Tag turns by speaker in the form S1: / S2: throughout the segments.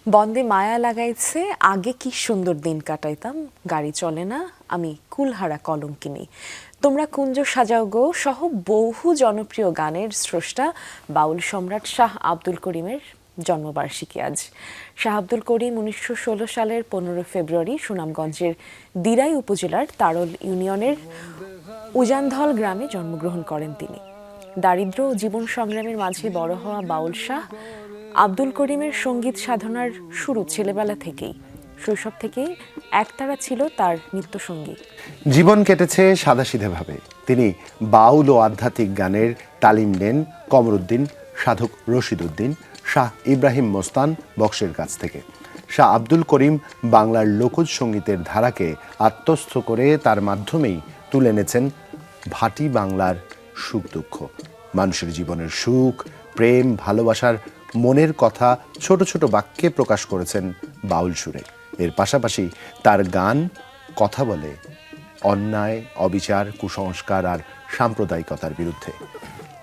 S1: বন্দে মায়া লাগাইছে, আগে কি সুন্দর দিন কাটাইতাম, গাড়ি চলে না, আমি কুলহারা কলঙ্কিনী, তোমরা কুঞ্জ সাজাও গো সহ বহু জনপ্রিয় গানের স্রষ্টা বাউল সম্রাট শাহ আব্দুল করিমের জন্মবার্ষিকী আজ। শাহ আব্দুল করিম 1916 সালের 15 ফেব্রুয়ারি সুনামগঞ্জের দিরাই উপজেলার তারল ইউনিয়নের উজানধল গ্রামে জন্মগ্রহণ করেন তিনি। দারিদ্র্য ও জীবন সংগ্রামের মাঝে বড় হওয়া বাউল শাহ আব্দুল করিমের সঙ্গীত সাধনার শুরু ছেলেবেলা থেকেই। শৈশব থেকেই একতারা ছিল তার নৃত্যসঙ্গী।
S2: জীবন কেটেছে সাদাসিধেভাবে। তিনি বাউল ও আধ্যাত্মিক গানের তালিম নেন কমরুদ্দিন, সাধক রশিদ উদ্দিন, শাহ ইব্রাহিম মোস্তান বক্সের কাছ থেকে। শাহ আব্দুল করিম বাংলার লোকজ সঙ্গীতের ধারাকে আত্মস্থ করে তার মাধ্যমেই তুলে এনেছেন ভাটি বাংলার সুখ দুঃখ, মানুষের জীবনের সুখ, প্রেম, ভালোবাসার মনের কথা ছোট ছোট বাক্যে প্রকাশ করেছেন বাউল সুরে। এর পাশাপাশি তার গান কথা বলে অন্যায়, অবিচার, কুসংস্কার আর সাম্প্রদায়িকতার বিরুদ্ধে।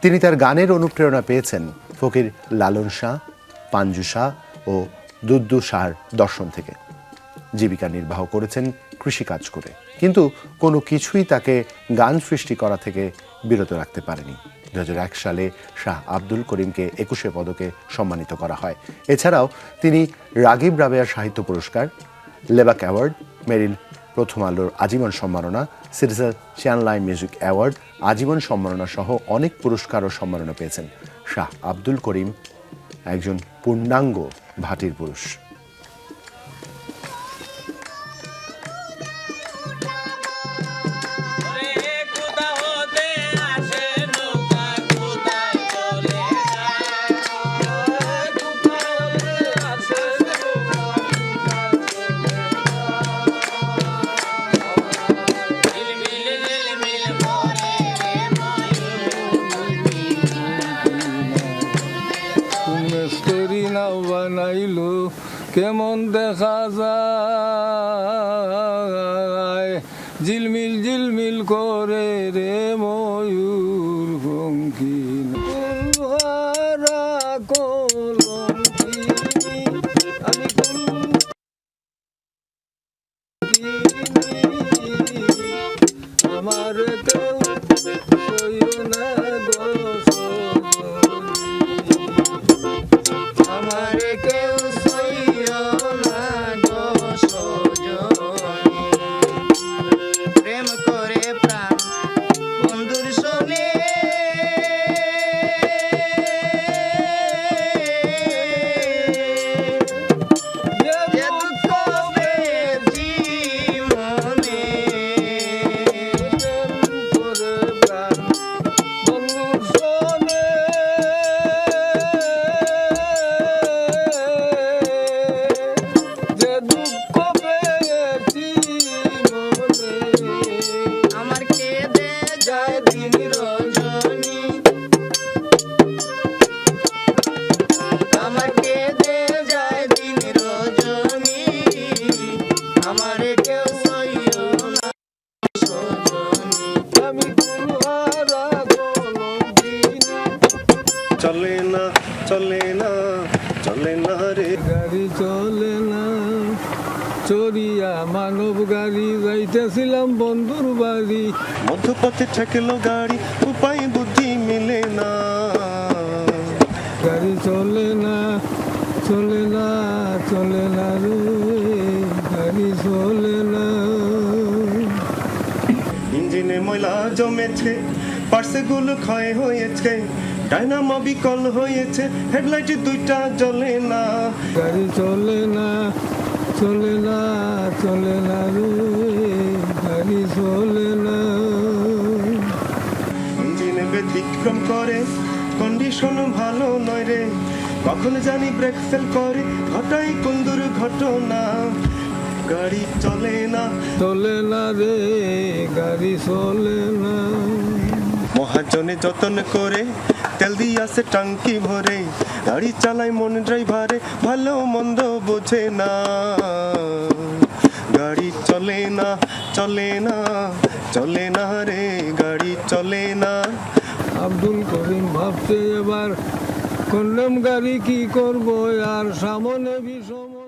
S2: তিনি তার গানের অনুপ্রেরণা পেয়েছেন ফকির লালন শাহ, পাঞ্জু শাহ ও দুদ্দু শাহর দর্শন থেকে। জীবিকা নির্বাহ করেছেন কৃষিকাজ করে, কিন্তু কোনো কিছুই তাকে গান সৃষ্টি করা থেকে বিরত রাখতে পারেনি। 2001 সালে শাহ আব্দুল করিমকে 21 পদকে সম্মানিত করা হয়। এছাড়াও তিনি রাগিব রাবেয়া সাহিত্য পুরস্কার, লেবাক অ্যাওয়ার্ড, মেরিল প্রথম আলোর আজীবন সম্মাননা, সিরিজের চ্যানলাইন মিউজিক অ্যাওয়ার্ড আজীবন সম্মাননা সহ অনেক পুরস্কার ও সম্মাননা পেয়েছেন। শাহ আব্দুল করিম একজন পূর্ণাঙ্গ ভাটির পুরুষ।
S3: বানাইলো কেমন দেখা যায়, ঝিলমিল ঝিলমিল করে রে ময়ূর পঙ্খিন কলঙ্কিনী, আমি আমার কেউ সইও না গো
S4: আমারে কেউ সইও না গো সজনী, প্রেম করে প্রাণ বন্ধুর সনে যে দুঃখ পেয়েছি মনে,
S3: প্রেম করে প্রাণ বন্ধুর সনে যে দুঃখ পেয়েছি মনে,
S4: আমার কেঁদে যায় দিন রজনী, আমার কেঁদে যায় দিন রজনী, আমারে কেউ সইও না সজনী।
S3: আমি কুলহারা কলঙ্কিনী,
S5: চলে না চলে না চলে না রে
S3: গাড়ি চলে না চড়িয়া মানব গাড়ি, যাইতেছিলাম বন্ধুর বাড়ি,
S5: মধ্যপথে ঠেকলো গাড়ি, উপায় বুদ্ধি মিলে না।
S3: গাড়ি চলে না চলে না চলে না রে, গাড়ি চলে না।
S5: ইঞ্জিনে ময়লা জমেছে, পার্সেগুলো ক্ষয় হয়েছে, ডায়নামো বিকল হয়েছে, হেডলাইট দুইটা জ্বলে না।
S3: গাড়ি চলে না চলে না চলে না রে, গাড়ি চলে না।
S5: ইঞ্জিনে ব্যতিক্রম করে, কন্ডিশন ভালো নয় রে, কখন জানি ব্রেক ফেল করে, ঘটাই কোন দুর্ঘটনা। গাড়ি চলে না
S3: চলে না রে, গাড়ি চলে না।
S5: মহাজনে যতন করে তেল দিয়াছে টাঙ্কি ভরে, গাড়ি চালায় মন ড্রাইভারে, ভালো মন্দ বোঝে না। গাড়ি চলে না চলে না চলে না রে, গাড়ি চলে না।
S3: আব্দুল করিম ভাবছে এবার করলাম গাড়ি কি করবো আর সামনে ভীষণ